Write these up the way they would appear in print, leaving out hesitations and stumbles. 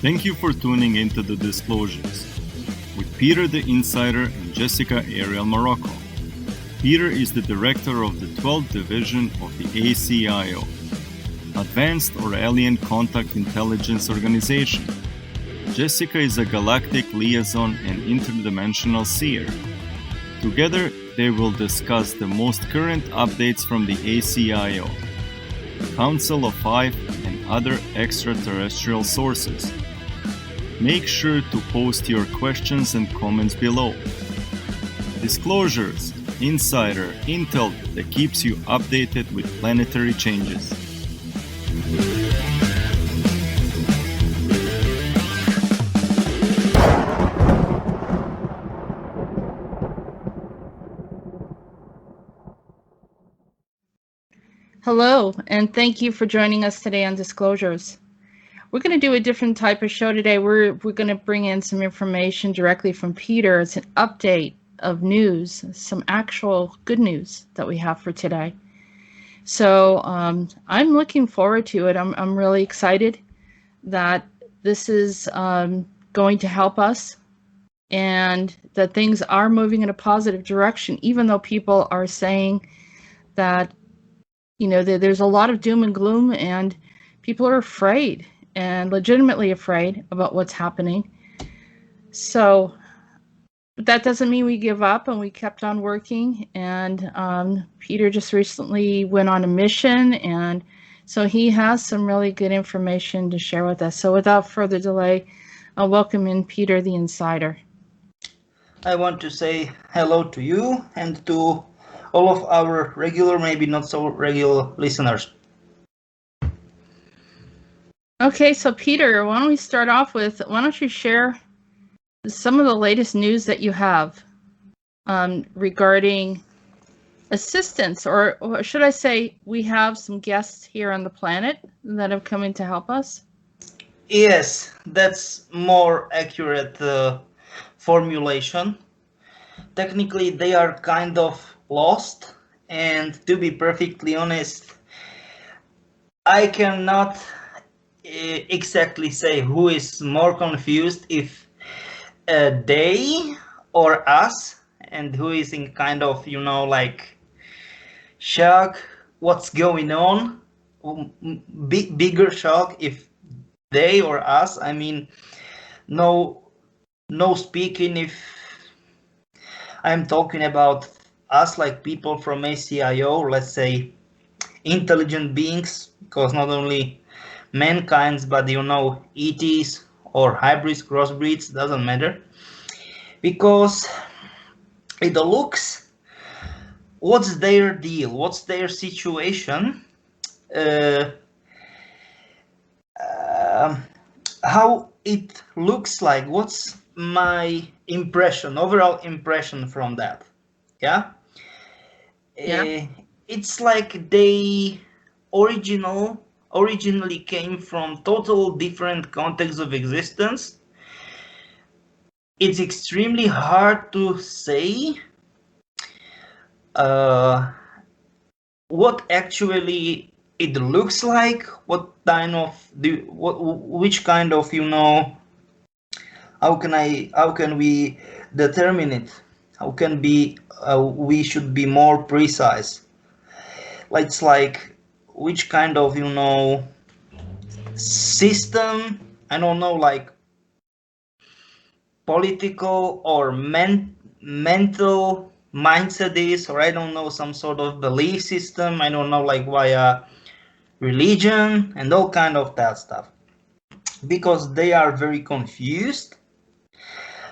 Thank you for tuning into the Disclosures with Peter the Insider and Jessica Arael Marrocco. Peter is the director of the 12th Division of the ACIO, Advanced or Alien Contact Intelligence Organization. Jessica is a galactic liaison and interdimensional seer. Together, they will discuss the most current updates from the ACIO, Council of Five, and other extraterrestrial sources. Make sure to post your questions and comments below. Disclosures, insider intel that keeps you updated with planetary changes. Hello, and thank you for joining us today on Disclosures. We're going to do a different type of show today. We're going to bring in some information directly from Peter. It's an update of news, some actual good news that we have for today. So I'm looking forward to it. I'm really excited that this is going to help us and that things are moving in a positive direction, even though people are saying that, you know, there's a lot of doom and gloom and people are afraid and legitimately afraid about what's happening. So that doesn't mean we give up, and we kept on working. And Peter just recently went on a mission, and so he has some really good information to share with us. So without further delay, I'll welcome in Peter the Insider. I want to say hello to you and to all of our regular, maybe not so regular listeners. Okay, so Peter, why don't we start off with, why don't you share some of the latest news that you have regarding assistance, or should I say we have some guests here on the planet that have come in to help us? Yes, that's more accurate formulation. Technically, they are kind of lost, and to be perfectly honest, I cannot exactly say who is more confused, if they or us, and who is in kind of, you know, like shock, what's going on, bigger shock if they or us. I mean, no speaking if I'm talking about us, like people from ACIO, let's say intelligent beings, because not only mankind's, but you know, ETs or hybrids, crossbreeds, doesn't matter, because it looks, what's their deal, what's their situation, how it looks like, what's my impression, overall impression from that. Yeah. It's like they originally came from total different contexts of existence. It's extremely hard to say what actually it looks like, what kind of which kind of, you know, how can we determine it, how can we should be more precise. It's like which kind of, you know, system, I don't know, like political or mental mindset is, or I don't know, some sort of belief system, I don't know, like via religion and all kind of that stuff, because they are very confused.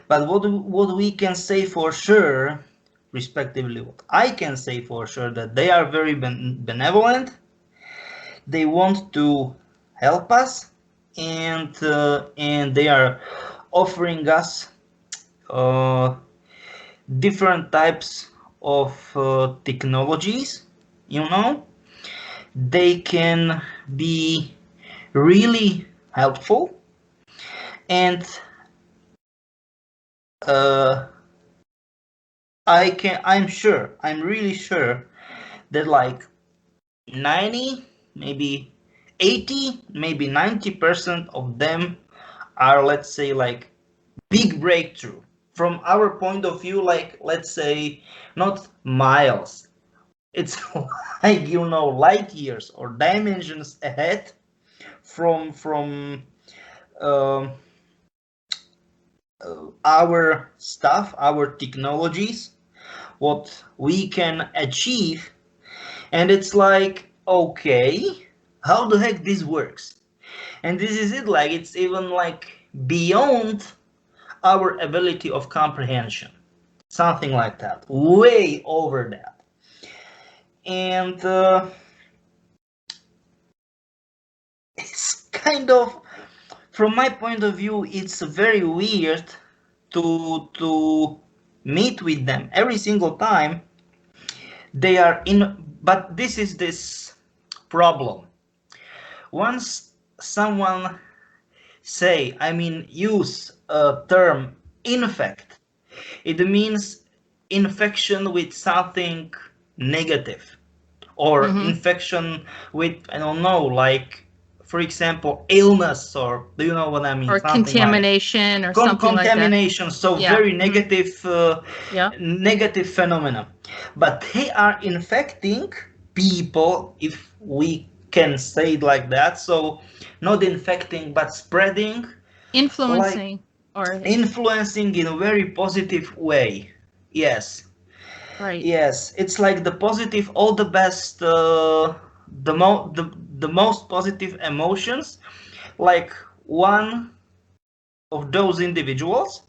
But what we can say for sure, respectively, what I can say for sure, that they are very benevolent. They want to help us, and they are offering us different types of technologies. You know, they can be really helpful, and I'm really sure that like 90, maybe 80, maybe 90% of them are, let's say, like big breakthrough from our point of view, like, let's say, not miles, it's like, you know, light years or dimensions ahead from um, our stuff, our technologies, what we can achieve. And it's like, okay, how the heck this works? And this is it, like, it's even like beyond our ability of comprehension, something like that, way over that. And it's kind of, from my point of view, it's very weird to meet with them every single time they are in. But this is this problem. Once someone use a term infect, it means infection with something negative, or infection with, I don't know, like, for example, illness, or do you know what I mean? Or something contamination, like or something like that. Contamination, so Yeah. very negative, Yeah. negative phenomena. But they are infecting people, if we can say it like that. So not infecting, but spreading, Influencing, like, or influencing in a very positive way. Yes. right. Yes, it's like the positive, all the best, the most positive emotions. Like, one of those individuals,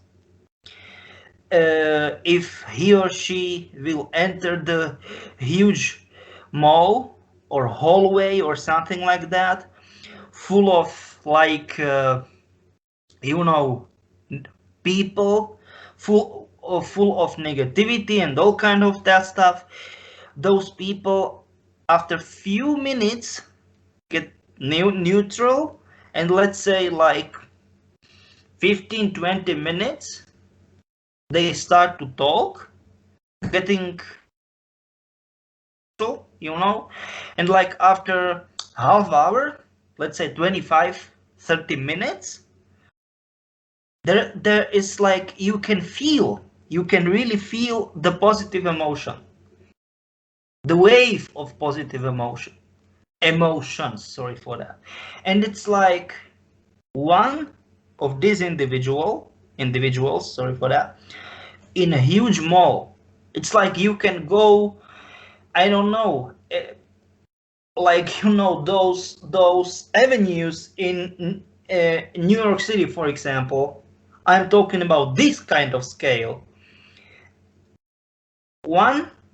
if he or she will enter the huge mall or hallway or something like that, full of, like, you know, people, full of negativity and all kind of that stuff, those people, after few minutes, get neutral, and let's say like 15-20 minutes, they start to talk, getting, you know, and like after half hour, let's say 25-30 minutes, there is, like, you can really feel the positive emotion, the wave of positive emotions, sorry for that. And it's like one of these individuals, sorry for that, in a huge mall. It's like you can go, I don't know, like, you know, those avenues in New York City, for example. I'm talking about this kind of scale.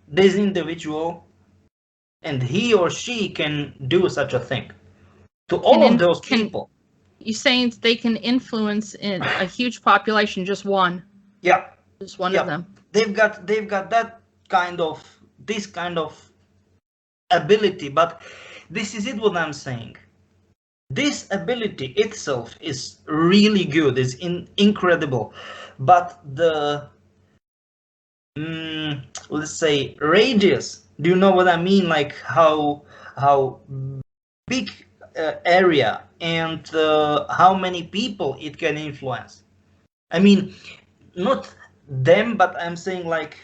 This individual, and he or she can do such a thing to all of those people. You saying they can influence in a huge population, just one? Yeah, just one of them. They've got this kind of ability. But this is it, what I'm saying. This ability itself is really good, is incredible, but the let's say radius. Do you know what I mean? Like how big area, and how many people it can influence. I mean, not them, but I'm saying like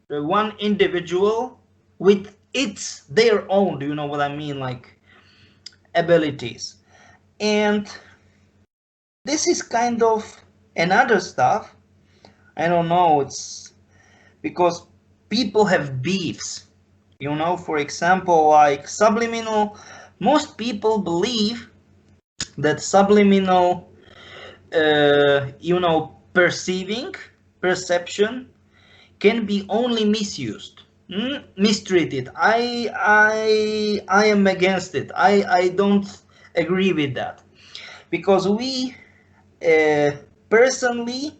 one individual with their own, do you know what I mean, like, abilities. And this is kind of another stuff. I don't know, it's because people have beefs, you know. For example, like subliminal, most people believe that subliminal, you know, perception can be only misused, mistreated. I am against it. I don't agree with that, because we personally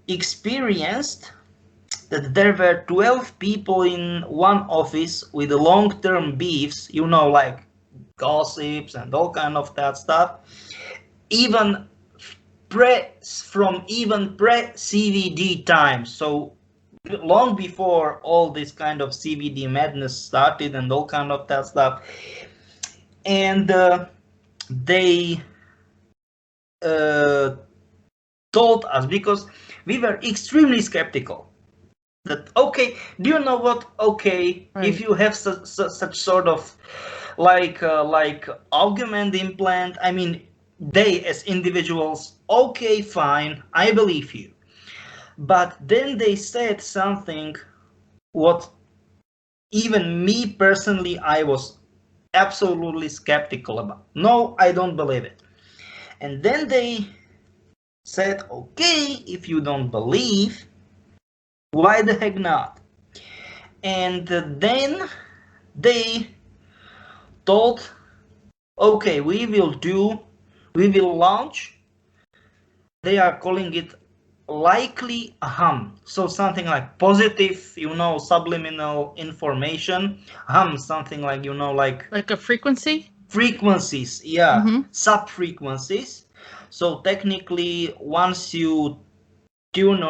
experienced that there were 12 people in one office with long-term beefs, you know, like gossips and all kind of that stuff, even pre-CVD times. So long before all this kind of CVD madness started and all kind of that stuff. And they told us, because we were extremely skeptical, that okay, do you know what, okay, Right. if you have such sort of like augment implant, I mean, they as individuals, okay, fine, I believe you. But then they said something what even me personally, I was absolutely skeptical about. No, I don't believe it. And then they said, okay, if you don't believe, why the heck not? And then they told, okay, we will launch, they are calling it likely hum. So something like positive, subliminal information. Hum, something like, Like a frequency? frequencies, yeah, Mm-hmm. sub-frequencies. So technically, once you tune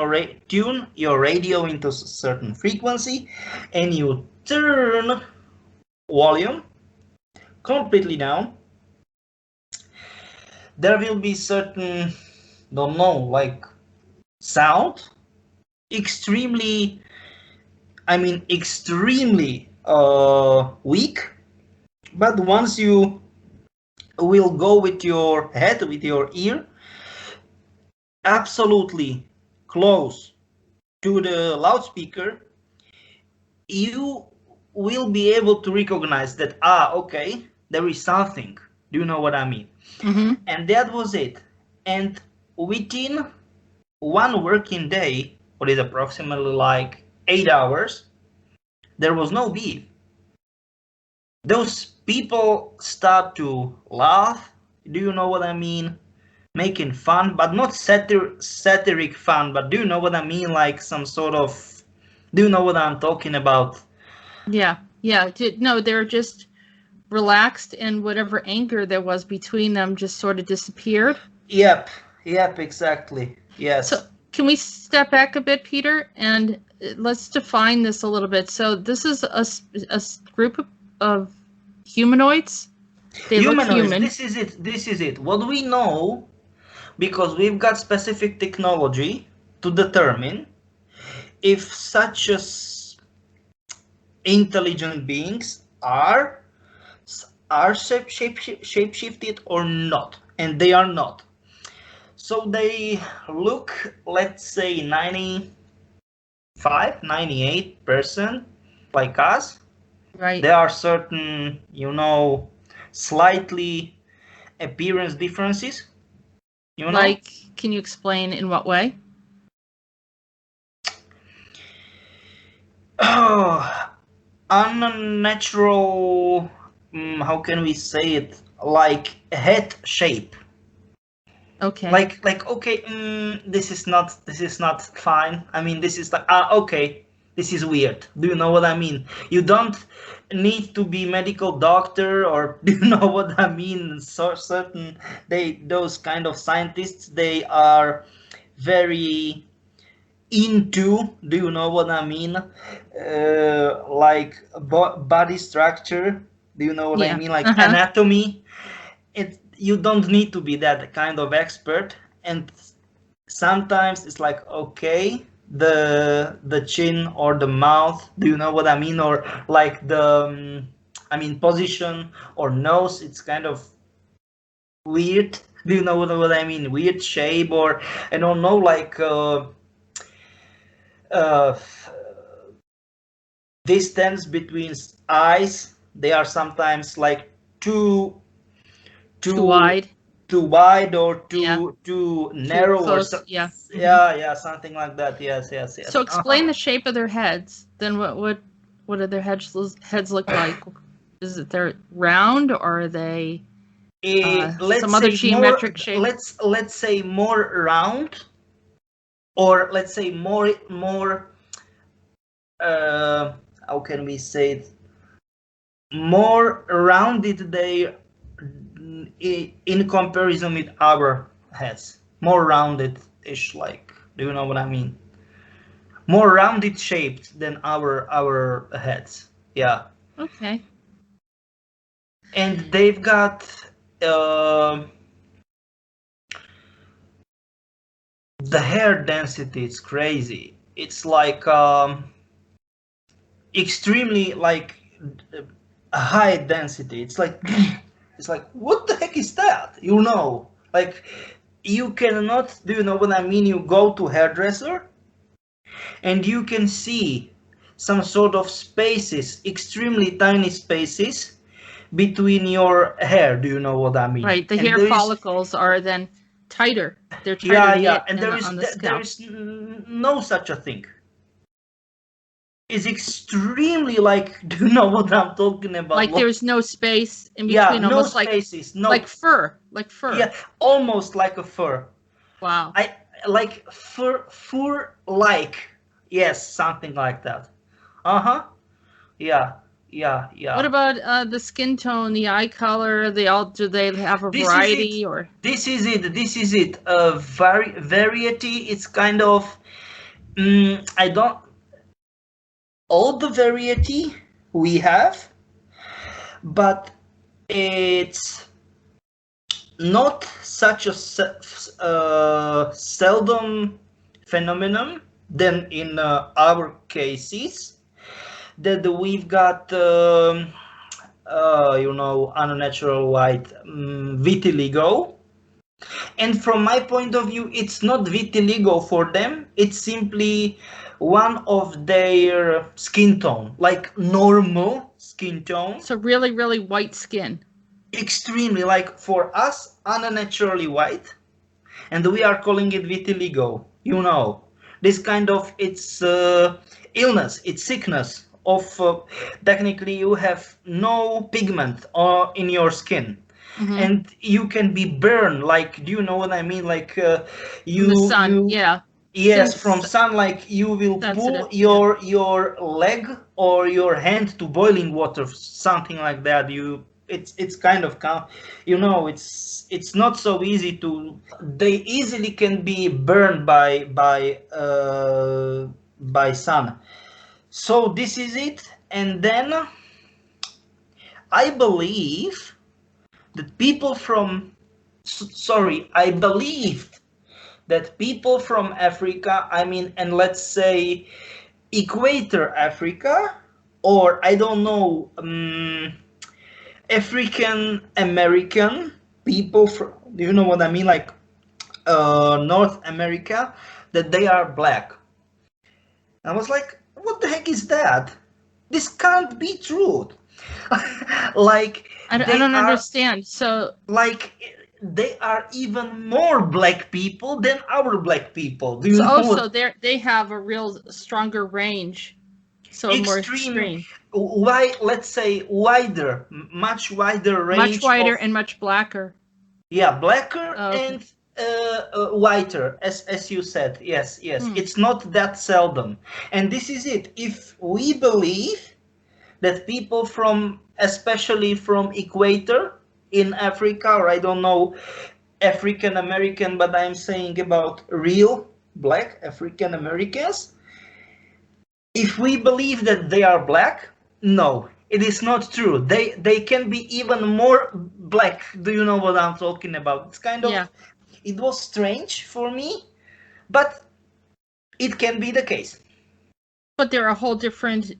your radio into a certain frequency and you turn volume completely down, there will be certain, don't know, like sound, extremely, extremely weak. But once you will go with your head, with your ear, absolutely close to the loudspeaker, you will be able to recognize that, okay, there is something. Do you know what I mean? Mm-hmm. And that was it. And within one working day, what is approximately like 8 hours, there was no beef. Those people start to laugh. Do you know what I mean? Making fun, but not satiric fun, but do you know what I mean? Like some sort of, do you know what I'm talking about? Yeah. Yeah. No, they're just relaxed, and whatever anger there was between them just sort of disappeared. Yep, exactly. So Yes. can we step back a bit, Peter, and let's define this a little bit. So this is a group of humanoids. They look Humanoids, human. this is it. This is it. What we know, because we've got specific technology to determine if such as intelligent beings are shape-shifted or not, and they are not. So they look, let's say 98% like us. Right. There are certain, slightly appearance differences, Like, can you explain in what way? Unnatural, how can we say it, like head shape. Okay. Like okay, this is not fine. I mean, this is like, okay, this is weird. Do you know what I mean? You don't need to be medical doctor, or do you know what I mean? So certain, those kind of scientists, they are very into, do you know what I mean, like body structure, do you know what I mean, like anatomy. You don't need to be that kind of expert, and sometimes it's like, okay, the chin or the mouth, do you know what I mean, or like the position or nose, it's kind of weird. Do you know what I mean? Weird shape, or I don't know, like uh, distance between eyes. They are sometimes like too wide. too wide, or Yeah. too narrow, or close. so. Yeah. Yeah, something like that. Yes. So explain the shape of their heads. Then what do their heads look like? Is it they're round, or are they let's some other say geometric more, shape? let's say more round, or let's say more how can we say it, more rounded they, in comparison with our heads, more rounded ish, like, do you know what I mean, more rounded shaped than our heads. Yeah. Okay. And they've got uh, the hair density is crazy. It's like extremely like a high density. It's like it's like what the heck is that? You know, like you cannot. Do you know what I mean? You go to hairdresser and you can see some sort of spaces, extremely tiny spaces between your hair. Do you know what I mean? Right. The And hair there is- follicles are then tighter. They're tighter yeah, knit yeah, and on the scalp. there is no such a thing. It's extremely like, do you know what I'm talking about? Like there's no space in yeah, between, no almost spaces, no, like fur, like fur. yeah, almost like a fur. Wow. I like fur like, yes, something like that. Uh-huh. Yeah, yeah. What about the skin tone, the eye color? Do they have a This is variety it. or? This is it. Variety. It's kind of. I don't. All the variety we have, but it's not such a seldom phenomenon than in our cases that we've got unnatural white vitiligo. And from my point of view, it's not vitiligo for them. It's simply one of their skin tone, like normal skin tone. So really, really white skin. Extremely, like for us, unnaturally white. And we are calling it vitiligo. You know, this kind of, it's illness, it's sickness of, technically you have no pigment in your skin. Mhm. And you can be burned, like, do you know what I mean? Like you, From the sun, yeah. Yes, Since from sun, like you will sensitive, pull your leg or your hand to boiling water, something like that. It's kind of it's not so easy to. They easily can be burned by sun. So this is it, and then I believe that people from I believe that people from Africa, I mean, and let's say Equator Africa, or I don't know, African American people from, do you know what I mean, like North America, that they are black. I was like, what the heck is that? This can't be true. Like I don't understand. So like they are even more black people than our black people. Do you know so they have a real stronger range. So more extreme. Why? Let's say wider, much wider range. Much wider and much blacker. Yeah, blacker Okay. and whiter, as you said. Yes. It's not that seldom, and this is it. If we believe that people from, especially from Equator in Africa, or I don't know, African American, but I'm saying about real black African Americans. If we believe that they are black, no, it is not true. They can be even more black. Do you know what I'm talking about? It's kind of, It was strange for me, but it can be the case. But they're a whole different,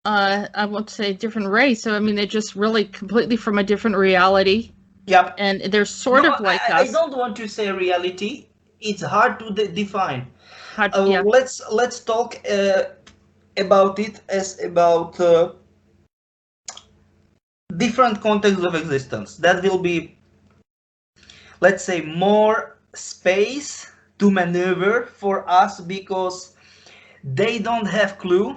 I won't say different race. So I mean, they're just really completely from a different reality. Yep. And they're sort of like us. I don't want to say reality. It's hard to define. Yeah. Let's talk about it as about different contexts of existence. That will be, let's say, more space to maneuver for us, because they don't have clue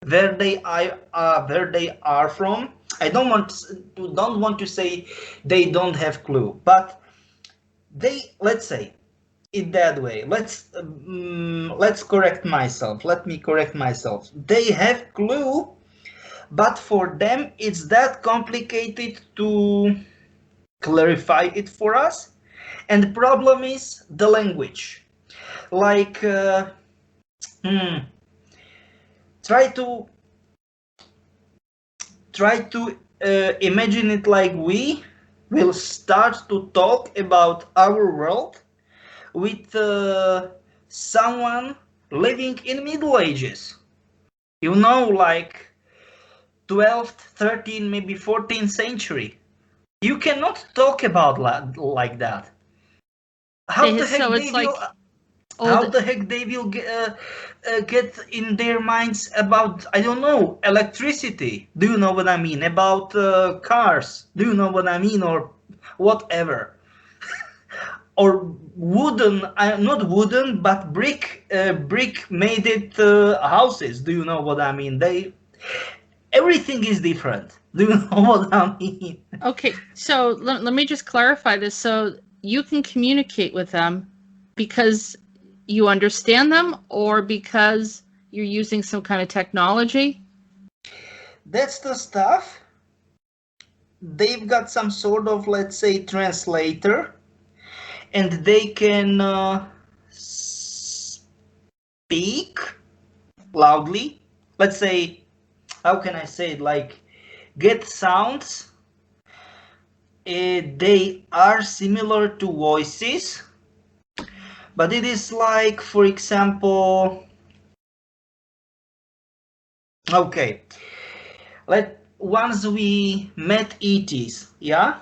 where they are from. I don't want to say they don't have clue, but they, let's say it that way. Let's correct myself. Let me correct myself. They have clue, but for them it's that complicated to clarify it for us. And the problem is the language. Like try to imagine it like we will start to talk about our world with someone living in Middle Ages. You know, like 12th, 13th, maybe 14th century. You cannot talk about like that. How the heck So they it's will? like How old. the heck they will get in their minds about, I don't know, electricity? Do you know what I mean? About cars? Do you know what I mean? Or whatever. Or wooden, not wooden, but brick made it houses. Do you know what I mean? Everything is different. Do you know what I mean? Okay, so let me just clarify this. So you can communicate with them because you understand them, or because you're using some kind of technology? That's the stuff. They've got some sort of, let's say, translator, and they can speak loudly. Let's say, how can I say it? Like, get sounds. They are similar to voices, but it is like, for example, okay, once we met ETs, yeah,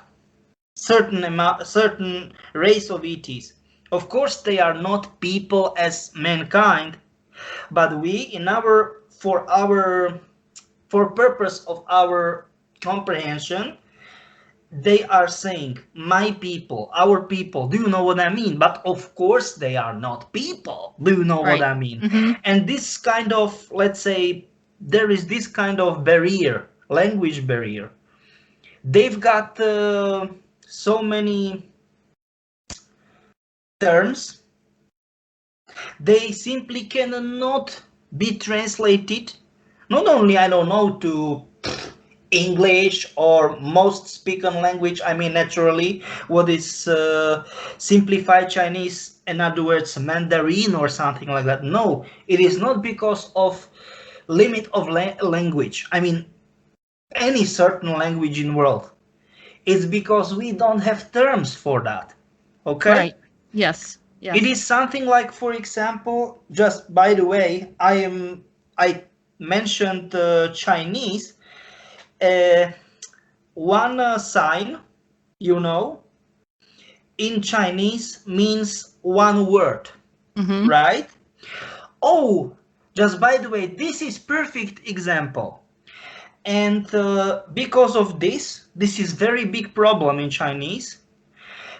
certain race of ETs. Of course, they are not people as mankind, but we, for purpose of our comprehension, they are saying my people, our people. Do you know what I mean? But of course they are not people. Do you know what Right. I mean? Mm-hmm. And this kind of, let's say, there is this kind of barrier, language barrier. They've got so many terms, they simply cannot be translated, not only, I don't know, to English or most spoken language, I mean naturally what is simplified Chinese, in other words Mandarin or something like that. No, it is not because of limit of language, I mean any certain language in world. It's because we don't have terms for that. Okay? Right. Yes. Yes. It is something like, for example, just by the way, I mentioned Chinese. One sign, you know, in Chinese means one word, Mm-hmm. right? Oh, just by the way, this is perfect example. And because of this is very big problem in Chinese.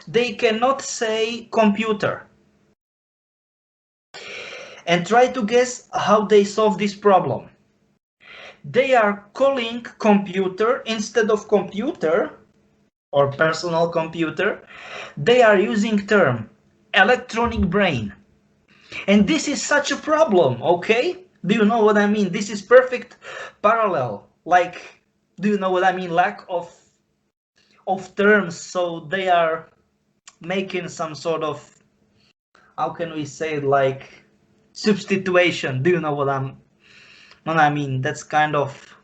They cannot say computer. And try to guess how they solve this problem. They are calling computer, instead of computer or personal computer, they are using term electronic brain. And this is such a problem, okay? Do you know what I mean? This is perfect parallel. Like, do you know what I mean? Lack of terms, so they are making some sort of, how can we say it, like substitution. Do you know what I mean? That's kind of,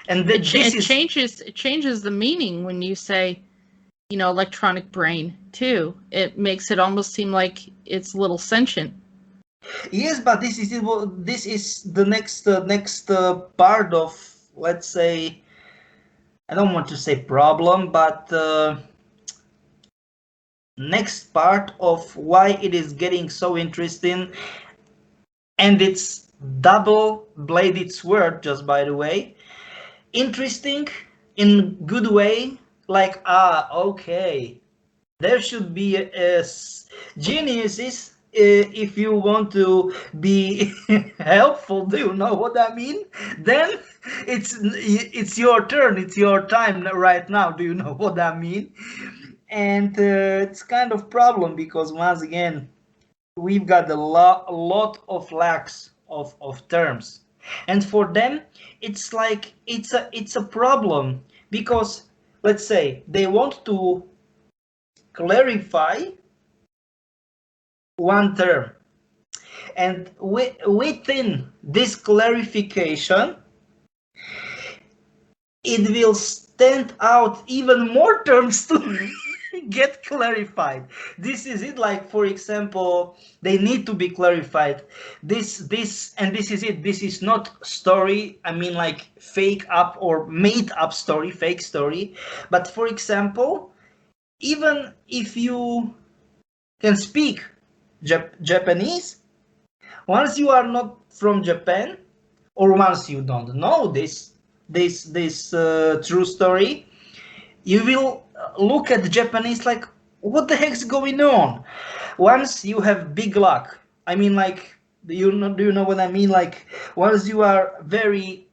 and It changes the meaning when you say, electronic brain too. It makes it almost seem like it's a little sentient. Yes, but this is the next part of, let's say, I don't want to say problem, but next part of why it is getting so interesting, and it's double-bladed sword, just by the way. Interesting in good way, like, okay, there should be geniuses if you want to be helpful. Do you know what I mean? Then it's your turn, it's your time right now. Do you know what I mean? And it's kind of problem because once again we've got a lot of lacks of terms, and for them it's like it's a problem because, let's say, they want to clarify one term, and within this clarification it will stand out even more terms to get clarified. This is it. Like, for example, they need to be clarified. This is it. This is not story. I mean, like fake up or made up story, fake story. But for example, even if you can speak Japanese, once you are not from Japan, or once you don't know this true story, you will look at the Japanese like, what the heck's going on? Once you have big luck, I mean, like, do you know what I mean? Like, once you are very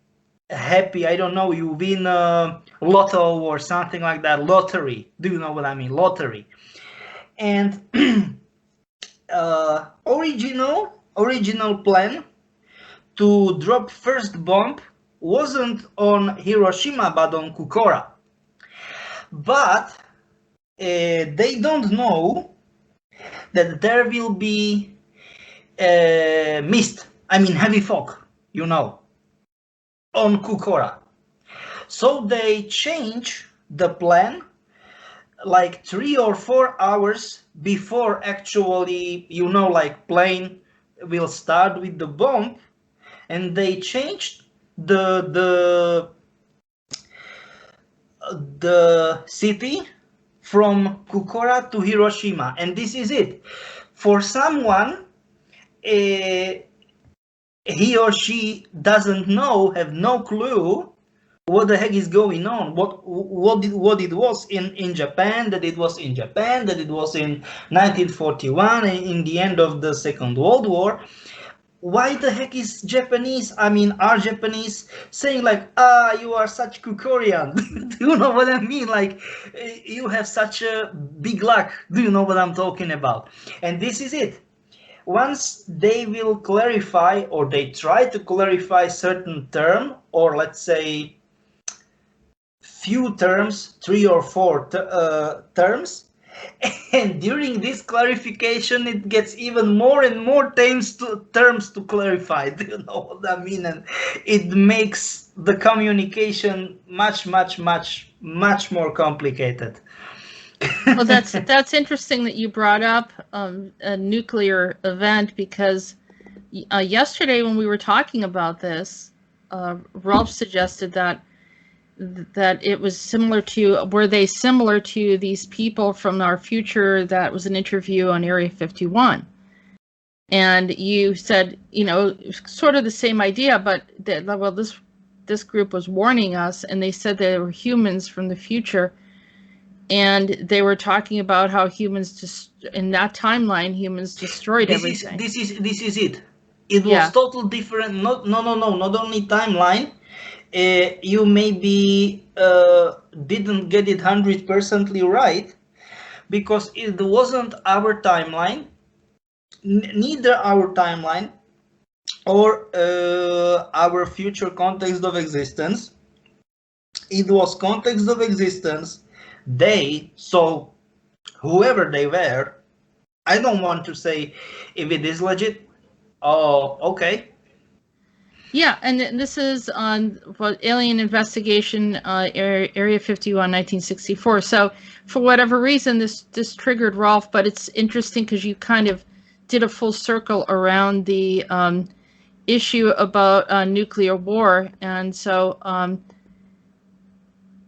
happy, I don't know, you win a lotto or something like that, lottery. Do you know what I mean? Lottery. And original plan to drop first bomb wasn't on Hiroshima but on Kokura. But they don't know that there will be mist, I mean heavy fog, you know, on Kokura. So they change the plan like 3 or 4 hours before actually, you know, like plane will start with the bomb, and they changed the city from Kokura to Hiroshima. And this is it. For someone, he or she doesn't know, have no clue what the heck is going on, what it was in Japan, that it was in Japan, that it was in 1941, in the end of the Second World War. Why the heck is Japanese, I mean, are Japanese saying like, you are such Kokorian? Do you know what I mean? Like, you have such a big luck. Do you know what I'm talking about? And this is it. Once they will clarify, or they try to clarify certain term, or let's say few terms, 3 or 4 terms, and during this clarification it gets even more and more terms to clarify. Do you know what I mean? And it makes the communication much more complicated. Well, that's interesting that you brought up a nuclear event, because yesterday when we were talking about this, Rolf suggested that it was similar to these people from our future. That was an interview on Area 51. And you said, you know, sort of the same idea, but this group was warning us, and they said they were humans from the future. And they were talking about how humans just in that timeline, humans destroyed everything. This is it. It was total different. Not only timeline. You maybe didn't get it 100% right, because it wasn't our timeline, neither our timeline or our future context of existence. It was context of existence. So whoever they were, I don't want to say if it is legit. Oh, okay. Yeah, and this is on Alien Investigation, Area 51, 1964. So for whatever reason, this triggered Rolf, but it's interesting because you kind of did a full circle around the issue about nuclear war. And so,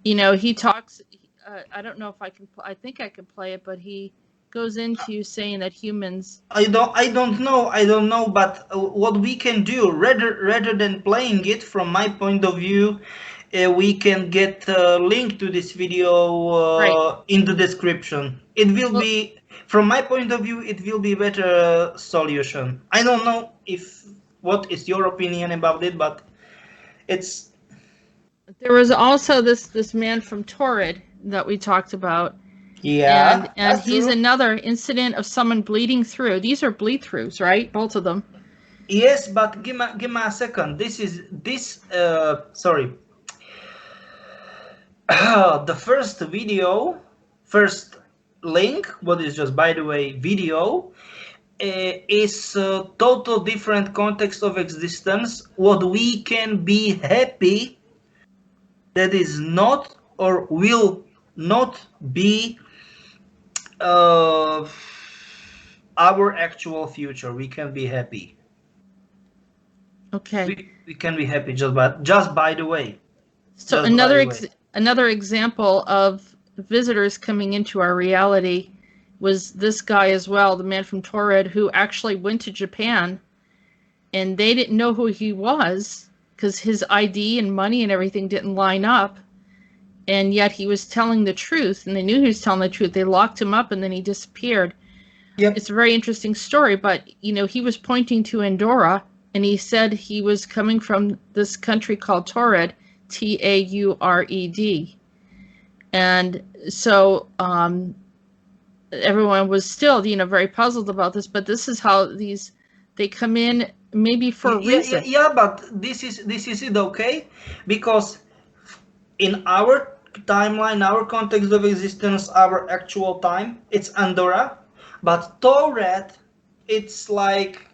you know, he talks, I don't know if I can, I think I can play it, but he goes into saying that humans. I don't know, but what we can do, rather than playing it, from my point of view, we can get a link to this video in the description. It will be, from my point of view, it will be better solution. I don't know what is your opinion about it, but it's. There was also this man from Torrid that we talked about. Yeah, and he's true. Another incident of someone bleeding through. These are bleed throughs, right? Both of them. Yes, but give me a second. Sorry. The first link, what is just, by the way, video, is a total different context of existence. What we can be happy that is not or will not be our actual future. We can be happy. Okay. We can be happy just by the way. So Just by the way. another example of visitors coming into our reality was this guy as well, the man from Torrid, who actually went to Japan, and they didn't know who he was because his ID and money and everything didn't line up. And yet he was telling the truth, and they knew he was telling the truth. They locked him up, and then he disappeared. Yep. It's a very interesting story, but he was pointing to Andorra, and he said he was coming from this country called Taured, Taured. And so everyone was still, very puzzled about this, but this is how they come in, maybe for a reason. Yeah, but this is it, okay? Because in our timeline, our context of existence, our actual time, it's Andorra, but Taured, it's like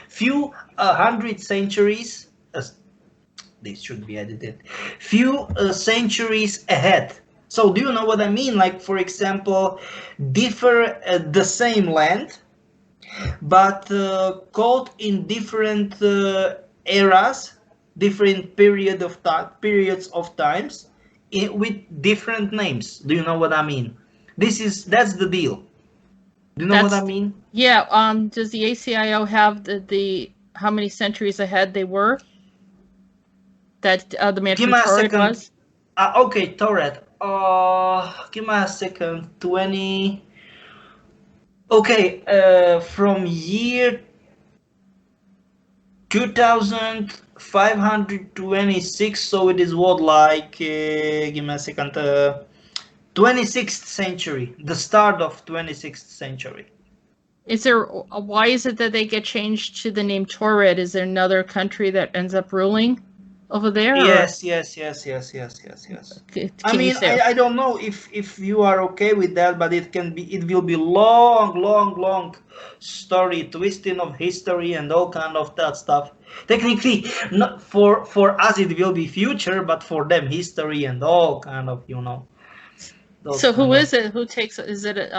few hundred centuries. This should be edited. Few centuries ahead. So do you know what I mean? Like, for example, the same land, but called in different eras, different periods of times, with different names. Do you know what I mean? That's the deal. Do you know what I mean? Yeah. Does the ACIO have the how many centuries ahead they were? That the man from Taured was? Okay, Taured. Give me a second. 20. Okay, from year 2526, so it is what, like, give me a second, 26th century, the start of 26th century. Why is it that they get changed to the name Taured? Is there another country that ends up ruling over there? Yes. I don't know if you are okay with that, but it will be long story, twisting of history and all kind of that stuff. Technically, not for us it will be future, but for them history and all kind of, So who is it? Who takes it? Is it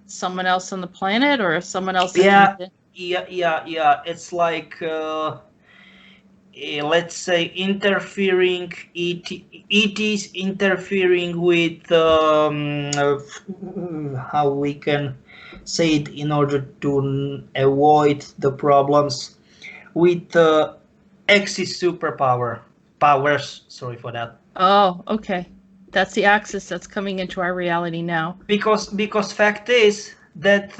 someone else on the planet or someone else? Yeah. It's like let's say interfering. It is interfering with how we can say it in order to avoid the problems with Axis powers. Sorry for that. Oh, okay. That's the axis that's coming into our reality now. Because fact is that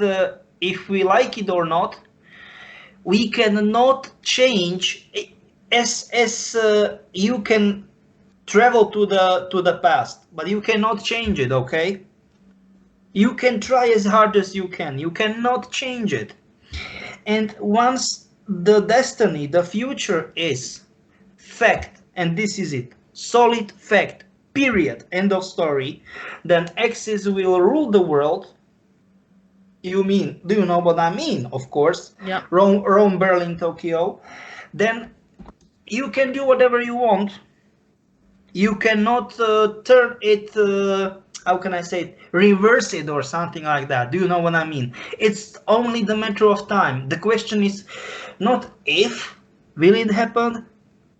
if we like it or not, we cannot change. As you can travel to the past, but you cannot change it. Okay, you can try as hard as you can. You cannot change it. And once the destiny, the future is fact, and this is it, solid fact, period, end of story, then Axis will rule the world. Do you know what I mean? Of course. Yeah. Rome, Berlin, Tokyo. Then you can do whatever you want. You cannot turn it, how can I say it, reverse it or something like that. Do you know what I mean? It's only the matter of time. The question is not if will it happen,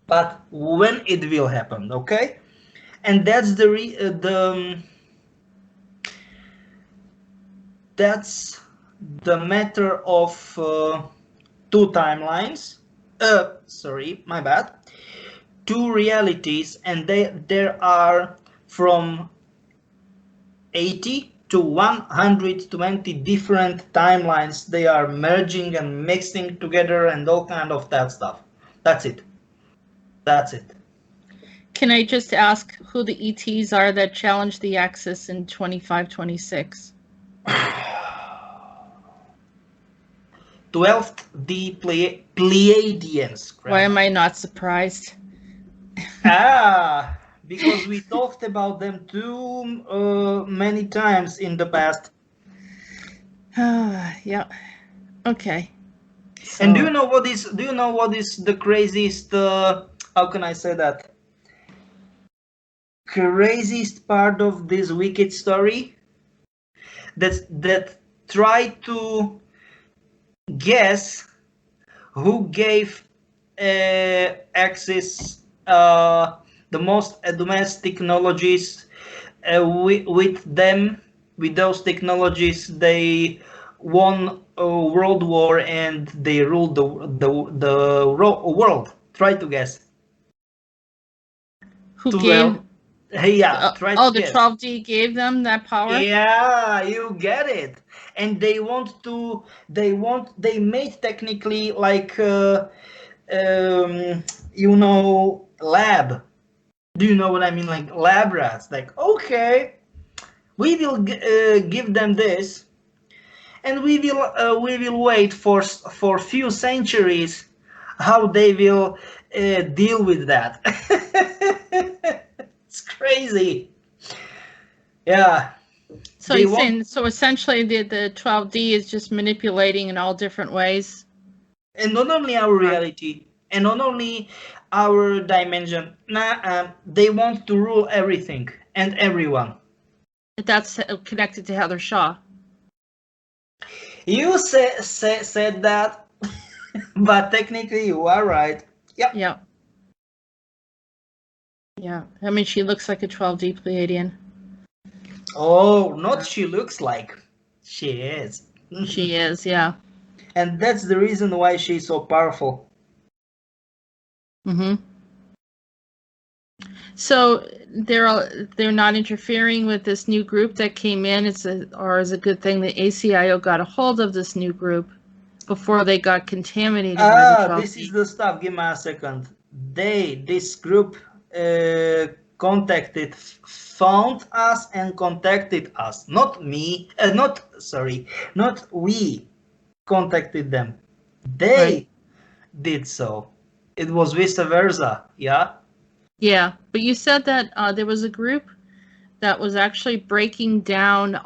but when it will happen, okay? And that's that's the matter of two timelines. Sorry, my bad. Two realities, and there are from 80 to 120 different timelines. They are merging and mixing together and all kind of that stuff. That's it. Can I just ask who the ETs are that challenged the Axis in 2526? 12th, the Pleiadians. Why am I not surprised? Because we talked about them too many times in the past. Yeah. Okay. So. And do you know what is the craziest? How can I say that? craziest part of this wicked story? That try to guess who gave Axis the most advanced technologies. With those technologies, they won a world war and they ruled the world. Try to guess. Who gave? Yeah, try to the guess. 12D gave them that power? Yeah, you get it. And they made technically like lab. Do you know what I mean? Like lab rats. Like, okay, we will give them this, and we will wait for few centuries how they will deal with that. It's crazy. Yeah. So you're saying, so essentially the 12D is just manipulating in all different ways? And not only our reality, and not only our dimension. They want to rule everything and everyone. That's connected to Heather Shaw. You said that, but technically you are right. Yep. Yeah. Yeah. I mean, she looks like a 12D Pleiadian. Oh, not she looks like. She is. She is, yeah. And that's the reason why she's so powerful. Mm-hmm. So they're not interfering with this new group that came in. Is a good thing the ACIO got a hold of this new group before they got contaminated by the 12D. This is the stuff. Give me a second. This group found us and contacted us. Not we contacted them. They did so. It was vice versa, yeah? Yeah, but you said that there was a group that was actually breaking down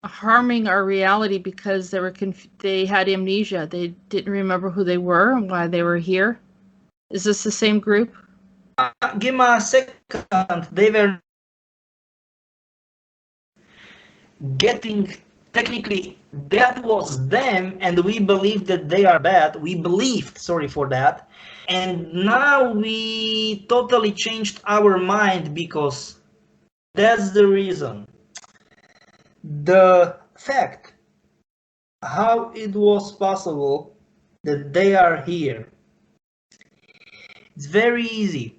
harming our reality because they had amnesia. They didn't remember who they were and why they were here. Is this the same group? Give me a second. They were getting, technically, that was them, and we believed that they are bad. We believed, sorry for that. And now we totally changed our mind because that's the reason. The fact how it was possible that they are here. It's very easy.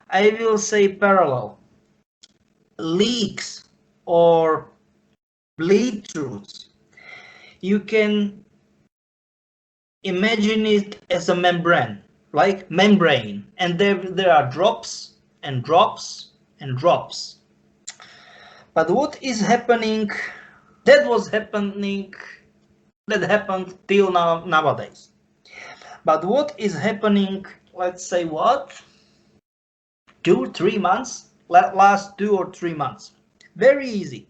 I will say parallel. Leaks or bleed throughs. You can imagine it as a membrane, like membrane, and there are drops and drops and drops. But what is happening? That happened till nowadays. But what is happening? Let's say what? 2-3 months. Last 2 or 3 months. Very easy.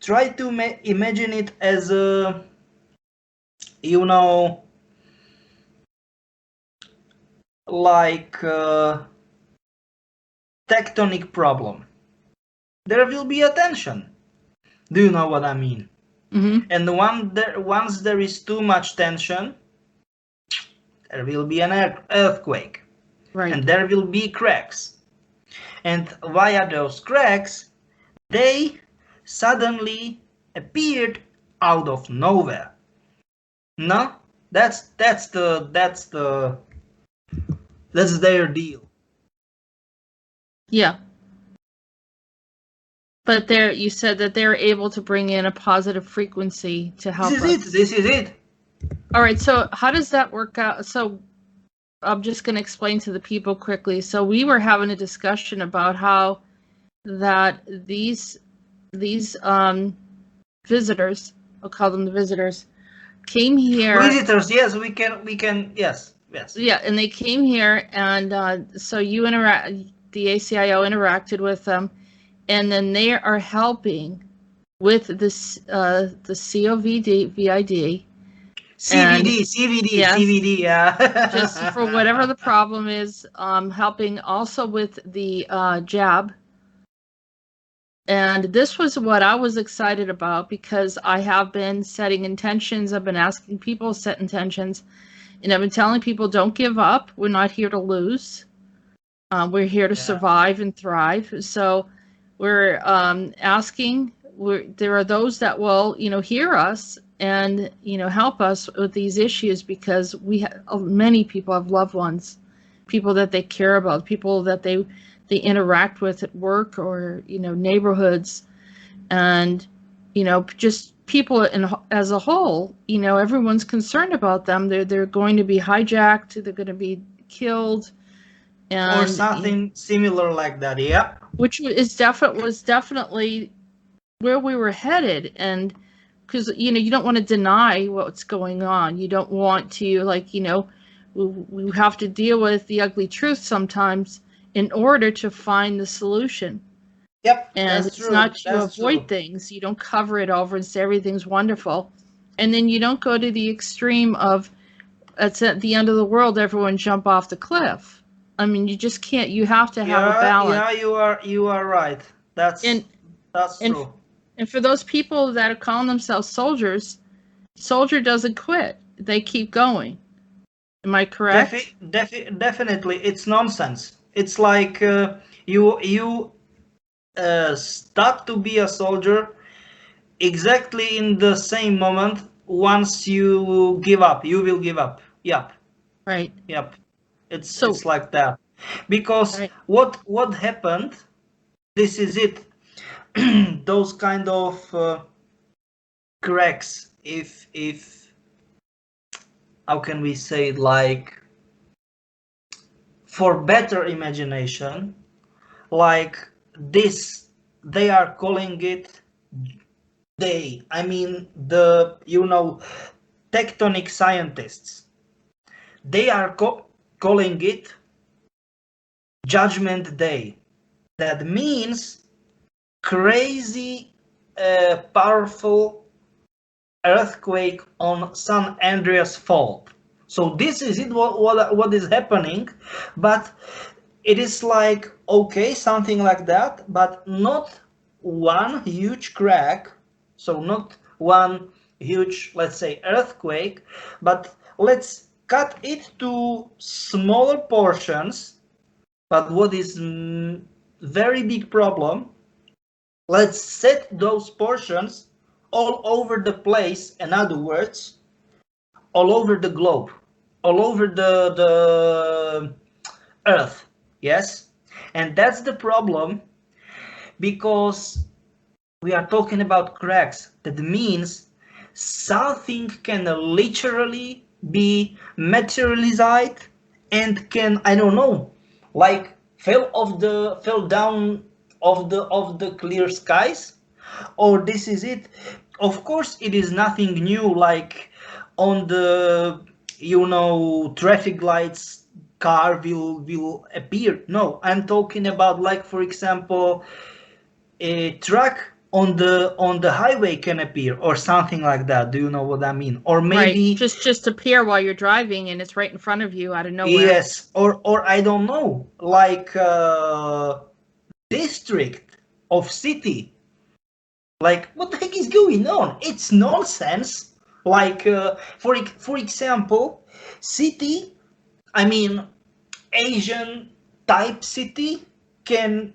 Try to imagine it as a, like a tectonic problem. There will be a tension. Do you know what I mean? Mm-hmm. And once there is too much tension, there will be an earthquake. Right. And there will be cracks. And via those cracks, they suddenly appeared out of nowhere. No, that's their deal. Yeah. But you said that they're able to bring in a positive frequency to help us. This is it. All right, so how does that work out? So I'm just going to explain to the people quickly. So we were having a discussion about how that these visitors, I'll call them the visitors, came here. Visitors, yes, we can, yes. Yeah, and they came here, and so the ACIO interacted with them, and then they are helping with this the COVID, Yes, CVD, yeah. just for whatever the problem is, helping also with the jab. And this was what I was excited about because I have been setting intentions. I've been asking people to set intentions, and I've been telling people don't give up. We're not here to lose. We're here to survive and thrive. So we're asking. There are those that will, hear us and help us with these issues because many people have loved ones, people that they care about, people that they interact with at work or neighborhoods, and just people as a whole. Everyone's concerned about them. They're going to be hijacked. They're going to be killed. Or something similar like that, yeah. Which was definitely where we were headed, and because you don't want to deny what's going on. You don't want to we have to deal with the ugly truth sometimes in order to find the solution. Yep, and it's true. not to That's avoid true. things. You don't cover it over and say everything's wonderful, and then you don't go to the extreme of it's at the end of the world, everyone jump off the cliff. I mean, you just can't. You have to have a balance. Yeah, you are right. That's true. And for those people that are calling themselves soldiers, soldier doesn't quit. They keep going. Am I correct? Definitely, it's nonsense. It's like you start to be a soldier exactly in the same moment. Once you give up, you will give up. Yep. Right. Yep. It's like that. Because right. what happened? This is it. Those kind of cracks. If how can we say, like, for better imagination, like this, they are calling it the tectonic scientists, they are calling it Judgment Day. That means crazy powerful earthquake on San Andreas Fault. So this is it, what is happening, but it is like, okay, something like that, but not one huge crack, so not one huge, let's say, earthquake, but let's cut it to smaller portions. But what is very big problem, let's set those portions all over the place. In other words, all over the globe, all over the earth. Yes, and that's the problem, because we are talking about cracks. That means something can literally be materialized and can, I don't know, like fell down of the clear skies, or this is it. Of course, it is nothing new, like on the traffic lights, car will appear. No, I'm talking about, like, for example, a truck on the highway can appear, or something like that. Do you know what I mean? Or maybe just appear while you're driving and it's right in front of you out of nowhere. Yes, or I don't know, like district of city. Like, what the heck is going on? It's nonsense. Like for example, city, I mean Asian type city can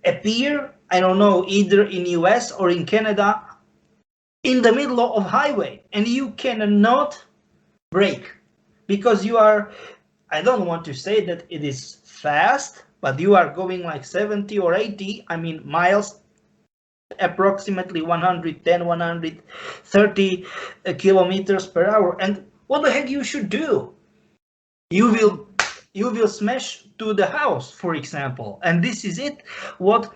appear, I don't know, either in US or in Canada, in the middle of highway, and you cannot brake because you are, I don't want to say that it is fast, but you are going like 70 or 80, I mean miles, approximately 110, 130 kilometers per hour. And what the heck you should do? You will smash to the house, for example. And this is it. What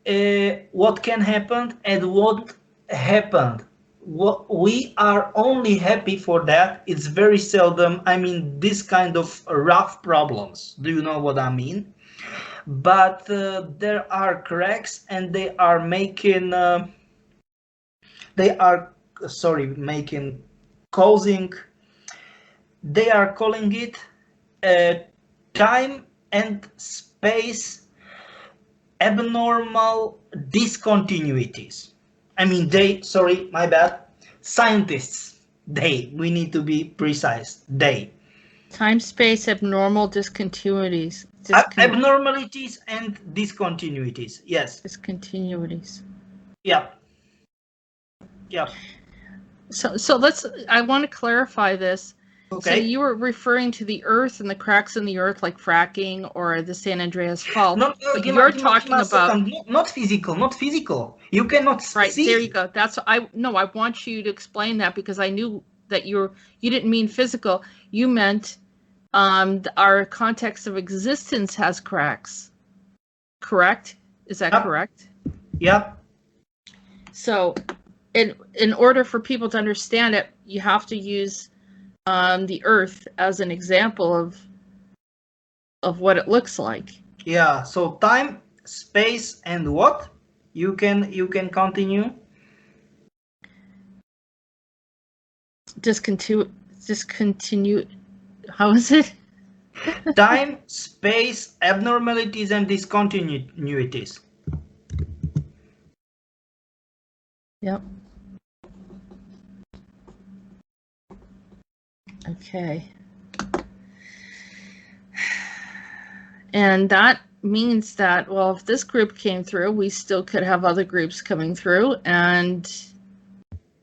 can happen and what happened. We are only happy for that. It's very seldom, I mean, this kind of rough problems. Do you know what I mean? But there are cracks, and they are causing, they are calling it time and space abnormal discontinuities. I mean, my bad, scientists, we need to be precise, Time-space abnormal discontinuities. Abnormalities and discontinuities, yes. Discontinuities. Yeah. So I want to clarify this. Okay. So you were referring to the Earth and the cracks in the Earth, like fracking or the San Andreas Fault. But you're talking about not physical. You cannot see. Right, there you go. I want you to explain that, because I knew that you didn't mean physical. You meant our context of existence has cracks. Correct? Is that correct? Yep. So in order for people to understand it, you have to use the Earth as an example of what it looks like. Yeah. So time, space, and what? You can continue. Discontinue. How is it? Time, space, abnormalities, and discontinuities. Yep. Okay. And that means that, well, if this group came through, we still could have other groups coming through, and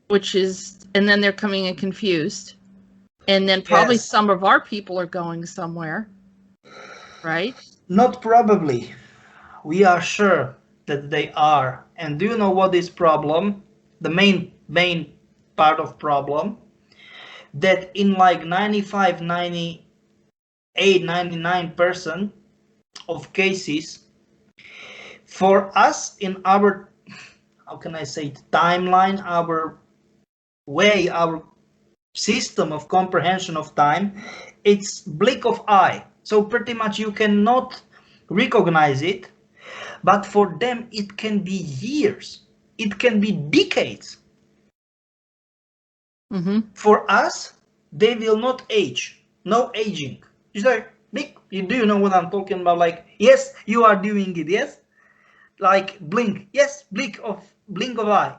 then they're coming in confused. And then probably some of our people are going somewhere, right? Not probably. We are sure that they are. And do you know what is problem? The main part of problem, that in like 95, 98, 99% of cases, for us in our, how can I say it, timeline, our way, our system of comprehension of time, it's blink of eye. So pretty much you cannot recognize it, but for them it can be years, it can be decades. Mm-hmm. For us, they will not age, no aging. It's like, do you know what I'm talking about? Like, yes, you are doing it, yes? Like blink, yes, blink of eye.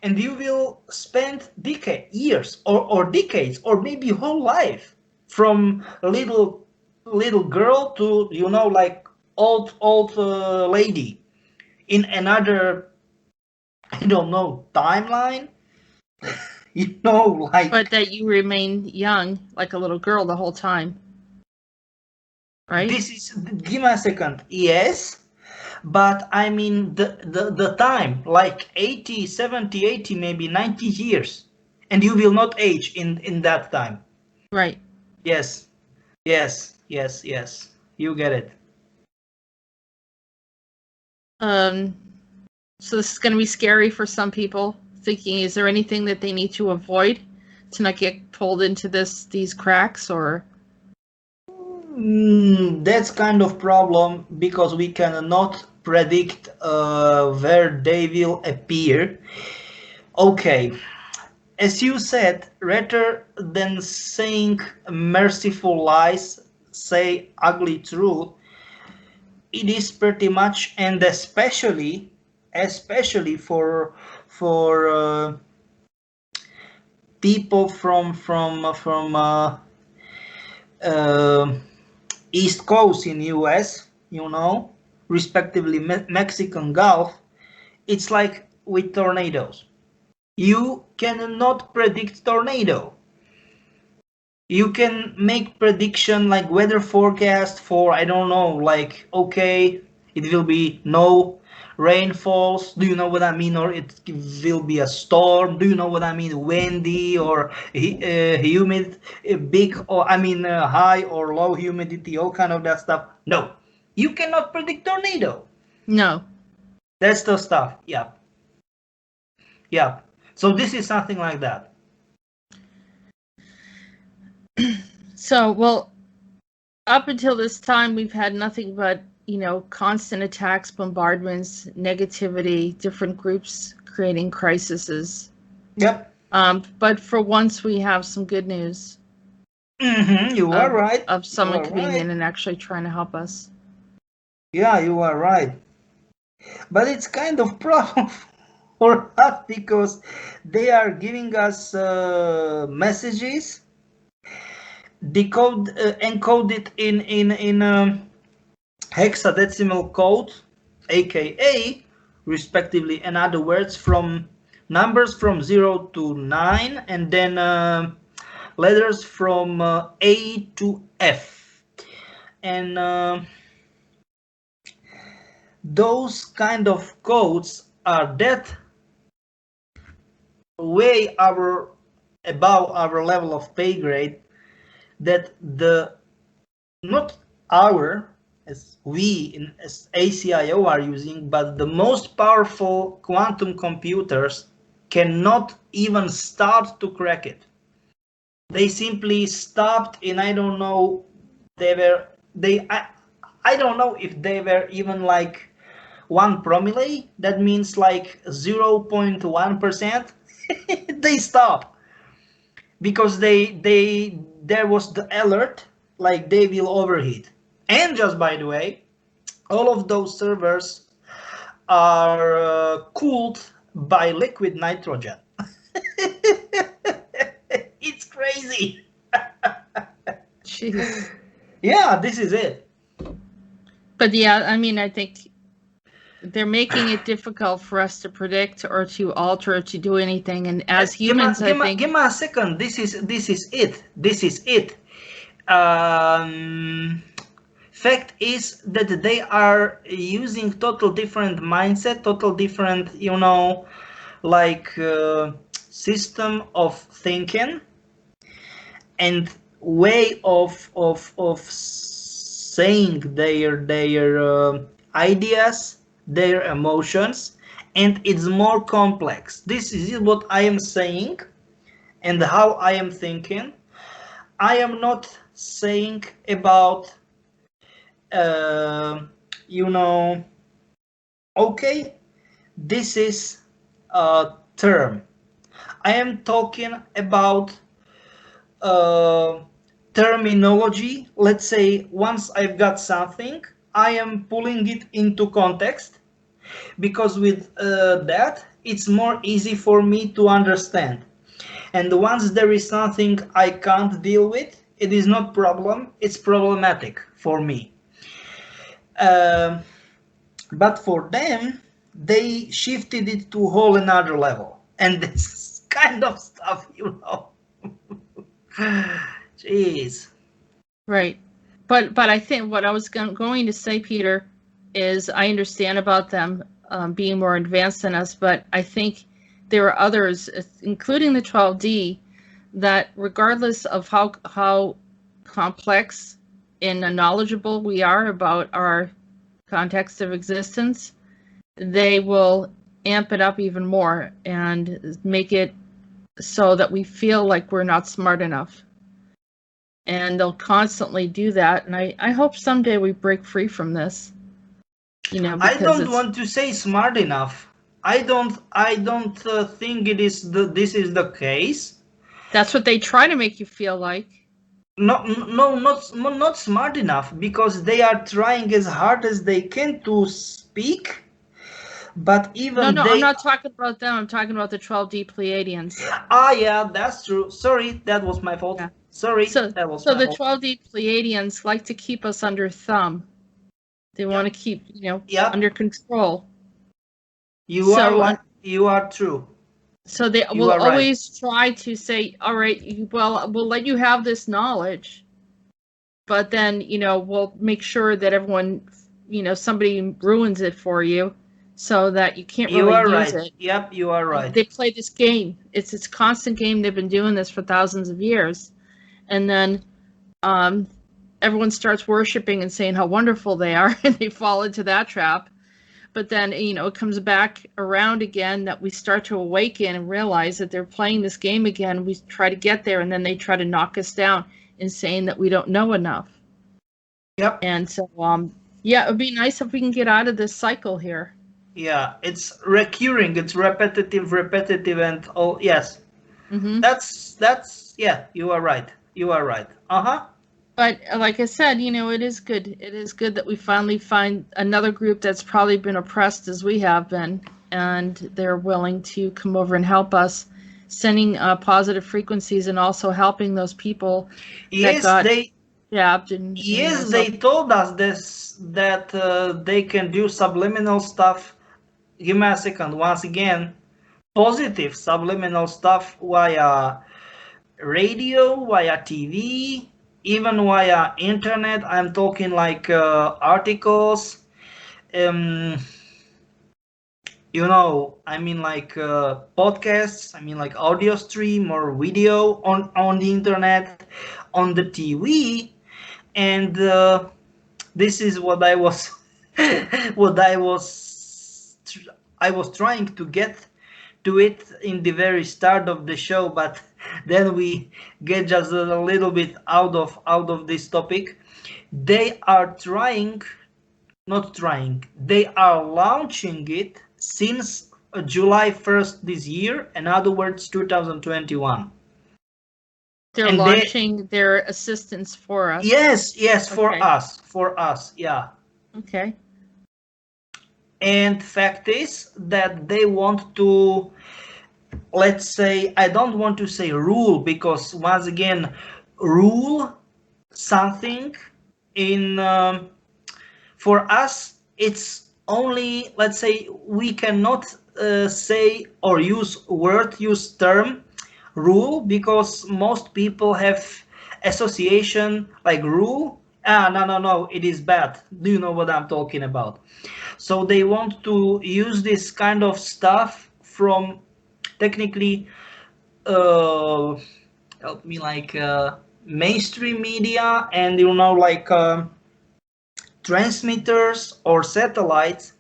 And you will spend years or decades or maybe whole life, from little girl to, like old lady in another, I don't know, timeline. Like. But that you remain young, like a little girl the whole time, right? Give me a second. Yes. But I mean the time, like 80, 70, 80, maybe 90 years, and you will not age in that time. Right. Yes. You get it. So this is going to be scary for some people, thinking, is there anything that they need to avoid to not get pulled into these cracks, or? That's kind of problem, because we cannot predict where they will appear. Okay, as you said, rather than saying merciful lies, say ugly truth. It is pretty much, and especially for people from East Coast in US, respectively Mexican Gulf. It's like with tornadoes. You cannot predict tornado. You can make prediction like weather forecast for, I don't know, like, okay, it will be no rainfalls. Do you know what I mean? Or it will be a storm. Do you know what I mean? Windy or humid, big, or high or low humidity, all kind of that stuff. No, you cannot predict tornado. No. That's the stuff. Yeah. So this is something like that. So, well, up until this time, we've had nothing but, constant attacks, bombardments, negativity, different groups creating crises. Yep. But for once, we have some good news. You are right. Of someone You are coming right. in and actually trying to help us. Yeah, you are right. But it's kind of problem for us because they are giving us messages encoded in hexadecimal code, aka respectively, in other words, from numbers from 0 to 9, and then letters from A to F. And those kind of codes are that way above our level of pay grade, that the not our as we as ACIO are using, but the most powerful quantum computers cannot even start to crack it. They simply stopped, and I don't know, I don't know if they were even like 1 promille. That means like 0.1%. They stopped because there was the alert like they will overheat. And just by the way, all of those servers are cooled by liquid nitrogen. It's crazy. Jeez. Yeah, this is it. But yeah, I mean, I think they're making it difficult for us to predict or to alter or to do anything. And as humans, I think. Give me a second. This is it. This is it. Fact is that they are using total different mindset, total different, like system of thinking and way of saying their ideas, their emotions, and it's more complex. This is what I am saying and how I am thinking. I am not saying about okay, this is a term. I am talking about terminology. Let's say once I've got something, I am pulling it into context, because with that it's more easy for me to understand. And once there is something I can't deal with, it is not problem, it's problematic for me. But for them, they shifted it to a whole another level. And this kind of stuff, Jeez. Right. But I think what I was going to say, Peter, is I understand about them being more advanced than us, but I think there are others, including the 12D, that regardless of how complex and knowledgeable we are about our context of existence, they will amp it up even more and make it so that we feel like we're not smart enough. And they'll constantly do that. And I hope someday we break free from this. I don't want to say smart enough. I don't think this is the case. That's what they try to make you feel like. No, not smart enough, because they are trying as hard as they can to speak. But even no, I'm not talking about them. I'm talking about the 12D Pleiadians. Ah, yeah, that's true. Sorry, that was my fault. Yeah. Sorry, that was my fault. So the 12D Pleiadians like to keep us under thumb. They want to keep, under control. You are true. So they will always try to say, all right, well, we'll let you have this knowledge, but then, we'll make sure that everyone, somebody ruins it for you so that you can't really use it. Yep, you are right. They play this game. It's a constant game. They've been doing this for thousands of years. And then everyone starts worshiping and saying how wonderful they are, and they fall into that trap. But then, it comes back around again that we start to awaken and realize that they're playing this game again. We try to get there, and then they try to knock us down in saying that we don't know enough. Yep. And so, it would be nice if we can get out of this cycle here. Yeah, it's recurring. It's repetitive, and yes. That's yeah, you are right. You are right. But like I said, it is good. It is good that we finally find another group that's probably been oppressed as we have been, and they're willing to come over and help us, sending positive frequencies and also helping those people that got jabbed. Yes, they told us this that they can do subliminal stuff. Give me a second. Once again, positive subliminal stuff via radio, via TV, even via internet. I'm talking like articles. I mean like podcasts. I mean like audio stream or video on the internet, on the TV, and this is what I was I was trying to get to it in the very start of the show, but then we get just a little bit out of this topic. They are they are launching it since July 1st this year, in other words 2021. They're launching their assistance for us. Yes, okay. for us, yeah. Okay. And fact is that they want to, let's say, I don't want to say rule, because once again, rule something in for us, it's only, let's say, we cannot say or use term rule, because most people have association like rule. No, it is bad. Do you know what I'm talking about? So they want to use this kind of stuff from technically help me, like mainstream media, and like transmitters or satellites.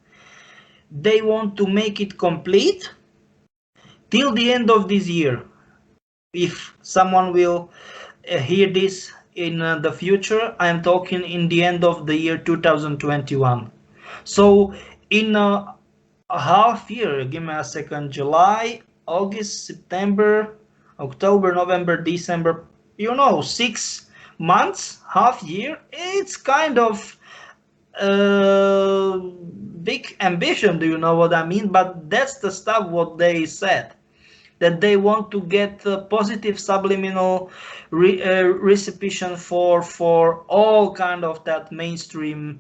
They want to make it complete till the end of this year. If someone will hear this in the future, I'm talking in the end of the year 2021. So in a half year, give me a second, July, August, September, October, November, December, 6 months, half year, it's kind of big ambition, do you know what I mean? But that's the stuff what they said, that they want to get positive subliminal reception for all kind of that mainstream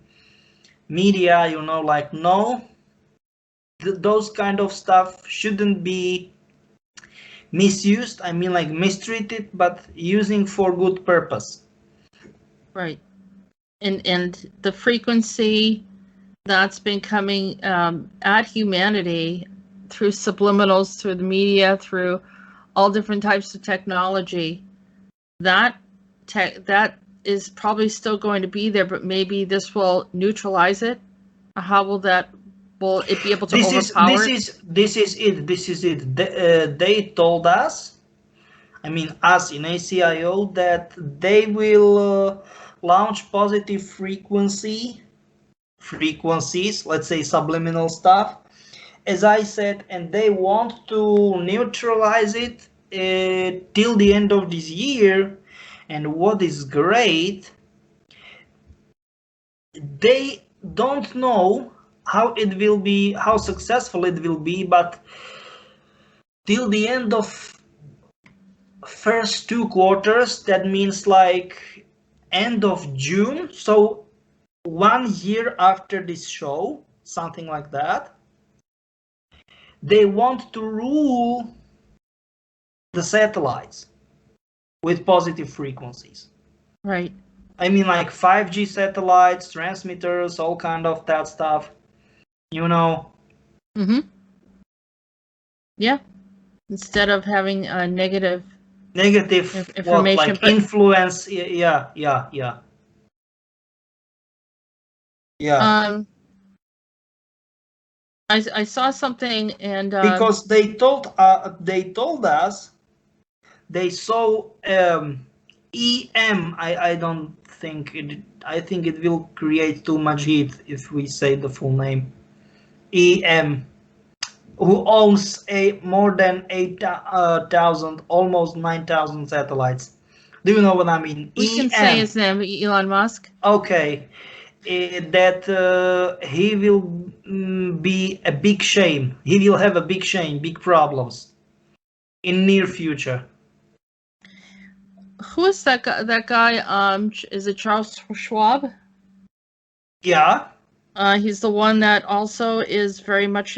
media, like no, those kind of stuff shouldn't be misused. I mean like mistreated, but using for good purpose. Right. And the frequency that's been coming at humanity through subliminals, through the media, through all different types of technology, that is probably still going to be there, but maybe this will neutralize it. How will it be able to overpower it? This is it. They told us, I mean us in ACIO, that they will launch positive frequencies, let's say subliminal stuff, as I said, and they want to neutralize it till the end of this year. And what is great, they don't know how it will be, how successful it will be, but till the end of first 2 quarters, that means like end of June, so 1 year after this show, something like that, they want to rule the satellites with positive frequencies. Right. I mean like 5G satellites, transmitters, all kind of that stuff, Mm-hmm. Yeah. Instead of having a negative information, like influence. Yeah. I saw something, and because they told us they saw EM. I don't think it. I think it will create too much heat if we say the full name. EM. who owns more than 8,000, almost 9,000 satellites. Do you know what I mean? We can say his name, Elon Musk. Okay, that he will be a big shame. He will have a big shame, big problems in near future. Who is that guy? That guy, is it Charles Schwab? Yeah. He's the one that also is very much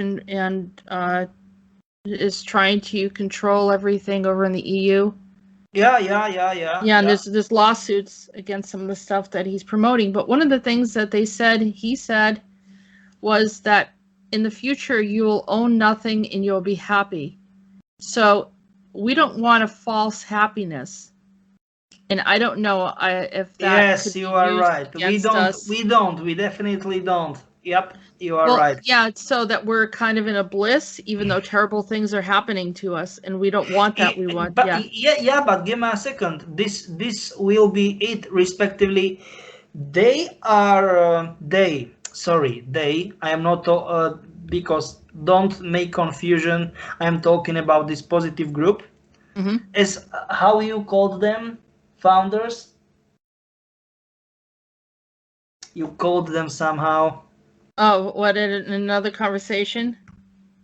is trying to control everything over in the EU. Yeah, and there's lawsuits against some of the stuff that he's promoting. But one of the things that he said was that in the future you will own nothing and you'll be happy. So we don't want a false happiness. And I don't know if that. Yes, you are right. We definitely don't. Yep, you are right. Yeah, so that we're kind of in a bliss, even though terrible things are happening to us, and we don't want that. We want, but but give me a second. This will be it, respectively. They are they. I am not because don't make confusion. I am talking about this positive group. Mm-hmm. As how you called them, founders. You called them somehow. Oh, what, in another conversation?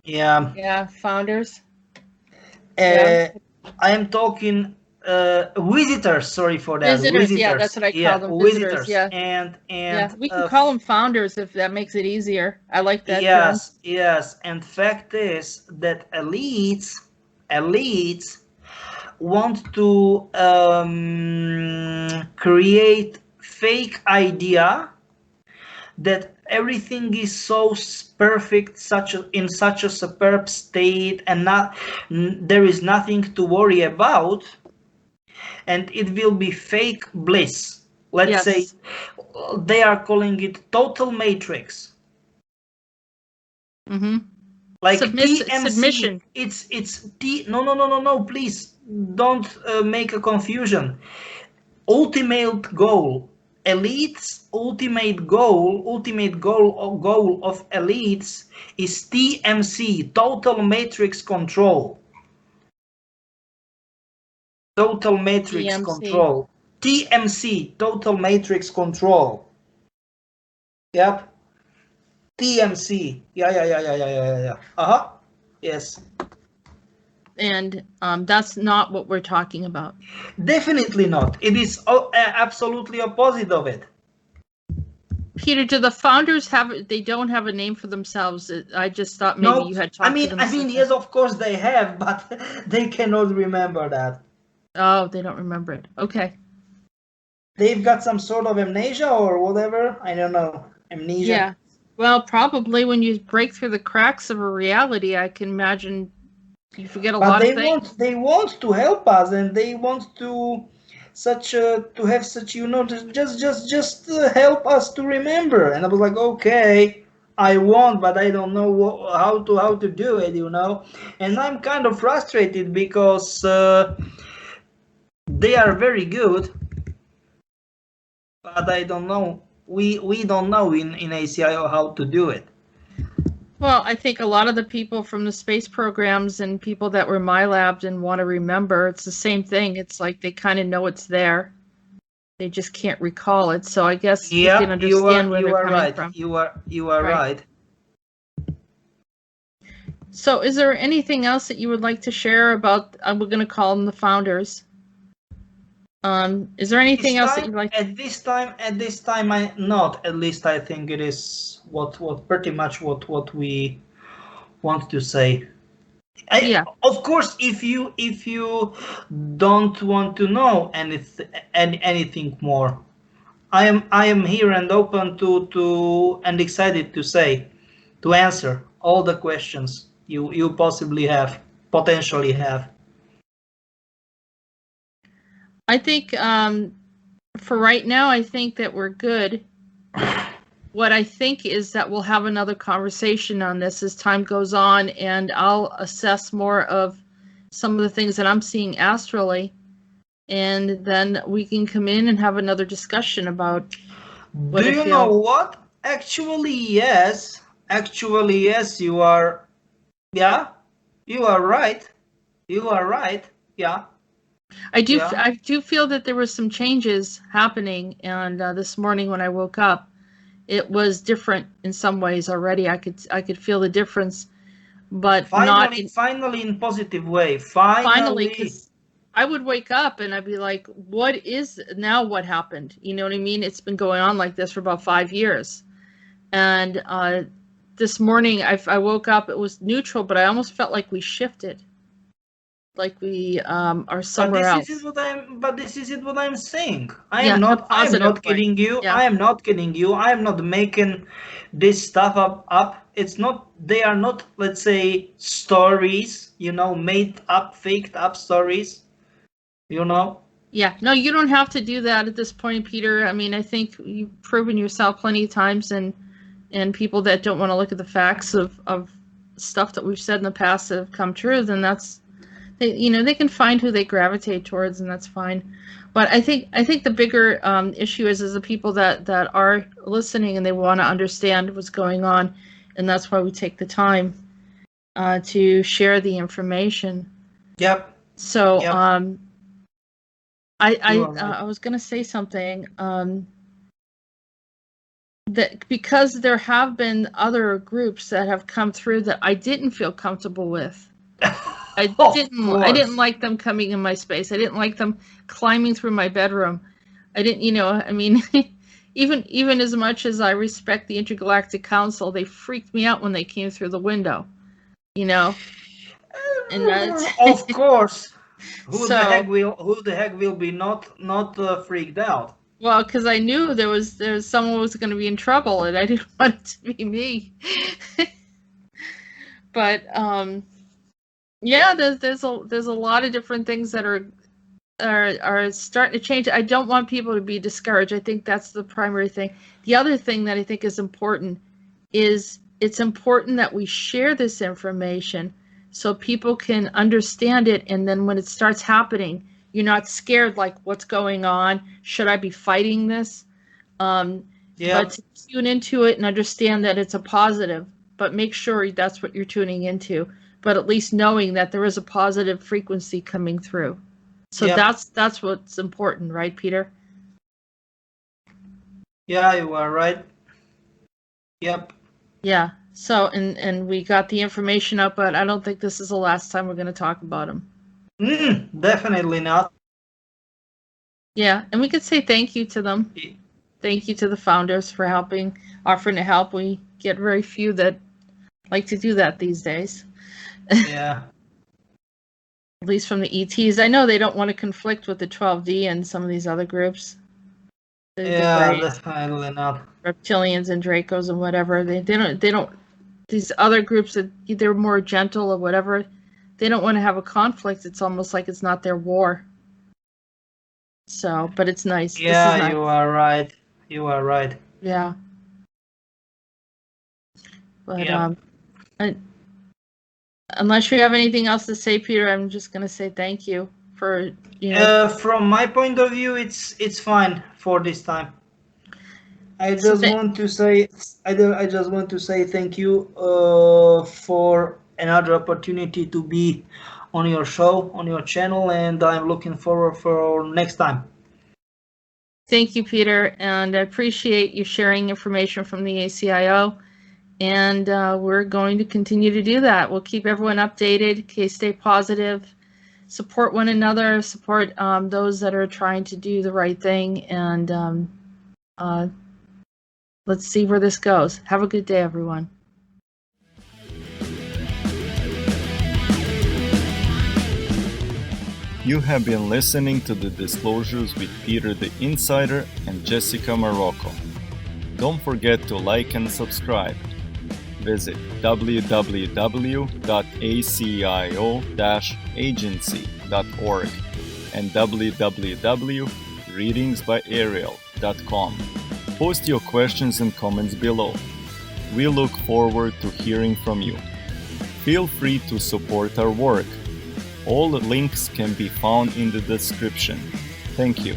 Yeah. Yeah, founders. I am talking visitors. Sorry for that. Visitors. Yeah, that's what I call them. Visitors. Yeah. And we can call them founders if that makes it easier. I like that. Yes. And fact is that elites want to create fake idea that everything is so perfect, in such a superb state, and there is nothing to worry about, and it will be fake bliss. Let's say they are calling it total matrix. Mm-hmm. Like TMC. Submission. It's no. Please don't make a confusion. Ultimate goal. Elites' ultimate goal of elites is TMC, total matrix control. Total matrix control. TMC, total matrix control. Yep. TMC. Yeah. Yes. And that's not what we're talking about. Definitely not. It is absolutely opposite of it. Peter, do the founders they don't have a name for themselves? I just thought maybe you had talked to them. I mean, yes, of course they have, but they cannot remember that. Oh, they don't remember it. Okay. They've got some sort of amnesia or whatever. I don't know. Amnesia. Yeah. Well, probably when you break through the cracks of a reality, I can imagine you forget a lot of things. They want to help us, and they want to have such, just help us to remember. And I was like, okay, I want, but I don't know how to do it, And I'm kind of frustrated because they are very good, but I don't know. We don't know in ACIO how to do it. Well, I think a lot of the people from the space programs and people that were MyLab and want to remember, it's the same thing. It's like they kind of know it's there. They just can't recall it. So I guess you can understand where they're coming from. You are right. So is there anything else that you would like to share about, we're going to call them the founders? Is there anything else that you'd like? At this time, not. At least I think it is pretty much what we want to say. Of course, if you don't want to know anything more, I am here and open to and excited to answer all the questions you potentially have. I think for right now, I think that we're good. What I think is that we'll have another conversation on this as time goes on, and I'll assess more of some of the things that I'm seeing astrally, and then we can come in and have another discussion about what Do you know what? Actually, yes, you are Yeah, you are right. You are right. Yeah. I do Yeah. I do feel that there was some changes happening, and this morning when I woke up, it was different in some ways already. I could feel the difference, but not Finally in positive way. finally, Finally. because I would wake up and I'd be like, what is now, what happened? You know what I mean? It's been going on like this for about 5 years. And this morning I woke up, it was neutral, but I almost felt like we shifted, like we are somewhere else. But this is what I'm saying. I Yeah, am in a not positive way. kidding you. Yeah. I am not kidding you. I am not making this stuff up. It's not, they are not, let's say, stories, made up, faked up stories, Yeah, no, you don't have to do that at this point, Peter. I mean, I think you've proven yourself plenty of times, and people that don't want to look at the facts of stuff that we've said in the past that have come true, then that's, they can find who they gravitate towards, and that's fine. But I think the bigger issue is the people that are listening and they want to understand what's going on, and that's why we take the time to share the information. Yep. So Yep. I was going to say something, that because there have been other groups that have come through that I didn't feel comfortable with. I didn't like them coming in my space. I didn't like them climbing through my bedroom. I didn't, I mean, even as much as I respect the Intergalactic Council, they freaked me out when they came through the window, And that's of course. Who So- the heck will be not freaked out? Well, because I knew there was someone was going to be in trouble, and I didn't want it to be me. But yeah, there's a lot of different things that are starting to change. I don't want people to be discouraged. I think that's the primary thing. The other thing that I think is important is it's important that we share this information so people can understand it, and then when it starts happening, you're not scared, like, what's going on? Should I be fighting this? But to tune into it and understand that it's a positive, but make sure that's what you're tuning into. But at least knowing that there is a positive frequency coming through. So that's what's important, right, Peter? Yeah, you are right. Yep. Yeah. So and we got the information up, but I don't think this is the last time we're going to talk about them. Definitely not. Yeah, and we could say thank you to them. Thank you to the founders for offering to help. We get very few that like to do that these days. Yeah. At least from the ETs. I know they don't want to conflict with the 12D and some of these other groups. Definitely not. Reptilians and Dracos and whatever. They don't. These other groups that they're more gentle or whatever, they don't want to have a conflict. It's almost like it's not their war. So, but it's nice. Yeah, this is nice. You are right. You are right. Yeah. But unless you have anything else to say, Peter, I'm just gonna say thank you for From my point of view, it's fine for this time. I just want to say thank you for another opportunity to be on your show, on your channel, and I'm looking forward for next time. Thank you, Peter, and I appreciate you sharing information from the ACIO, and we're going to continue to do that. We'll keep everyone updated. Okay, stay positive, support one another, support those that are trying to do the right thing, and let's see where this goes. Have a good day, everyone. You have been listening to the Disclosures with Peter the Insider and Jessica Marrocco. Don't forget to like and subscribe. Visit www.acio-agency.org and www.readingsbyarael.com. Post your questions and comments below. We look forward to hearing from you. Feel free to support our work. All the links can be found in the description. Thank you.